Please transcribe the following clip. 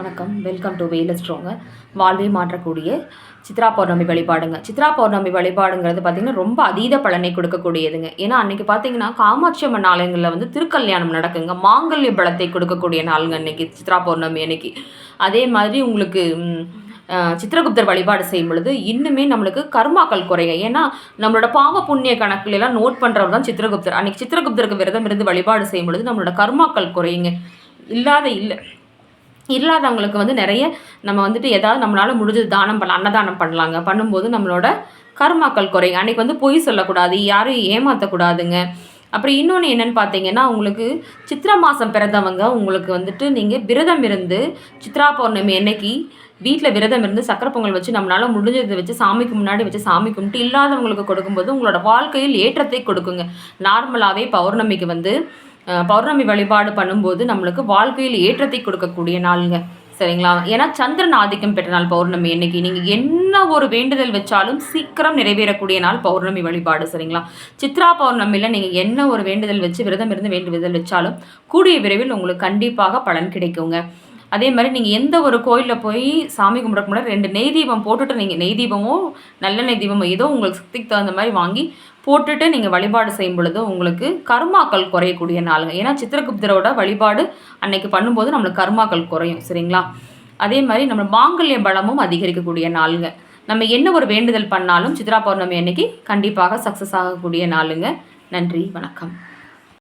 வணக்கம். Welcome to வேல ஸ்ட்ராங்க. வாழ்வை மாற்றக்கூடிய சித்ரா பௌர்ணமி வழிபாடுங்க. சித்ரா பௌர்ணமி வழிபாடுங்கிறது பார்த்திங்கன்னா ரொம்ப அதீத பலனை கொடுக்கக்கூடியதுங்க. ஏன்னா அன்றைக்கி பார்த்திங்கன்னா காமாட்சி அம்மன் ஆலயங்களில் வந்து திருக்கல்யாணம் நடக்குங்க. மாங்கல்ய பலத்தை கொடுக்கக்கூடிய நாளுங்க அன்றைக்கி சித்ரா பௌர்ணமி அன்னைக்கு. அதே மாதிரி உங்களுக்கு சித்திரகுப்தர் வழிபாடு செய்யும் பொழுது இன்னுமே நம்மளுக்கு கர்மாக்கள் குறைய. ஏன்னா நம்மளோட பாவ புண்ணிய கணக்குலாம் நோட் பண்ணுறவர் தான் சித்திரகுப்தர். அன்றைக்கி சித்திரகுப்தருக்கு விரதம் இருந்து வழிபாடு செய்யும் பொழுது நம்மளோட கர்மாக்கள் குறையுங்க. இல்லாதவங்களுக்கு வந்து நிறைய நம்ம வந்துட்டு ஏதாவது நம்மளால் முடிஞ்சது தானம் பண்ணலாம், அன்னதானம் பண்ணலாங்க. பண்ணும்போது நம்மளோட கர்மாக்கள் குறையும். அன்றைக்கி வந்து பொய் சொல்லக்கூடாது, யாரையும் ஏமாற்றக்கூடாதுங்க. அப்புறம் இன்னொன்று என்னென்னு பார்த்தீங்கன்னா, உங்களுக்கு சித்ரா மாதம் பிறந்தவங்க உங்களுக்கு வந்துட்டு நீங்கள் விரதம் இருந்து சித்ரா பௌர்ணமி அன்னைக்கு வீட்டில் விரதம் இருந்து சக்கரை பொங்கல் வச்சு நம்மளால் முடிஞ்சதை வச்சு சாமிக்கு முன்னாடி வச்சு சாமி கும்பிட்டு இல்லாதவங்களுக்கு கொடுக்கும்போது உங்களோட வாழ்க்கையில் ஏற்றத்தை கொடுக்குங்க. நார்மலாகவே பௌர்ணமிக்கு வந்து பௌர்ணமி வழிபாடு பண்ணும்போது நம்மளுக்கு வாழ்க்கையில் ஏற்றத்தை கொடுக்கக்கூடிய நாளுங்க. சரிங்களா? ஏன்னா சந்திரன் ஆதிக்கம் பெற்ற நாள் பௌர்ணமி அன்னைக்கு. நீங்கள் என்ன ஒரு வேண்டுதல் வச்சாலும் சீக்கிரம் நிறைவேறக்கூடிய நாள் பௌர்ணமி வழிபாடு. சரிங்களா? சித்ரா பௌர்ணமியில் நீங்கள் என்ன ஒரு வேண்டுதல் வச்சு விரதம் இருந்து வேண்டுதல் வச்சாலும் கூடிய விரைவில் உங்களுக்கு கண்டிப்பாக பலன் கிடைக்குங்க. அதே மாதிரி நீங்கள் எந்த ஒரு கோயிலில் போய் சாமி கும்பிட்றக்கு முன்னாடி 2 நெய் தீபம் போட்டுட்டு நீங்கள் நெய் தீபமோ நல்லெண்ணெய் தீபமோ ஏதோ உங்களுக்கு சக்திக்கு தகுந்த மாதிரி வாங்கி போட்டுட்டு நீங்கள் வழிபாடு செய்யும் பொழுது உங்களுக்கு கர்மாக்கள் குறையக்கூடிய நாளுங்க. ஏன்னா சித்திரகுப்தரோட வழிபாடு அன்னைக்கு பண்ணும்போது நம்மளுக்கு கர்மாக்கள் குறையும். சரிங்களா? அதே மாதிரி நம்ம மாங்கல்ய பலமும் அதிகரிக்கக்கூடிய நாளுங்க. நம்ம என்ன ஒரு வேண்டுதல் பண்ணாலும் சித்ரா பௌர்ணமி அன்னைக்கு கண்டிப்பாக சக்ஸஸ் ஆகக்கூடிய நாளுங்க. நன்றி, வணக்கம்.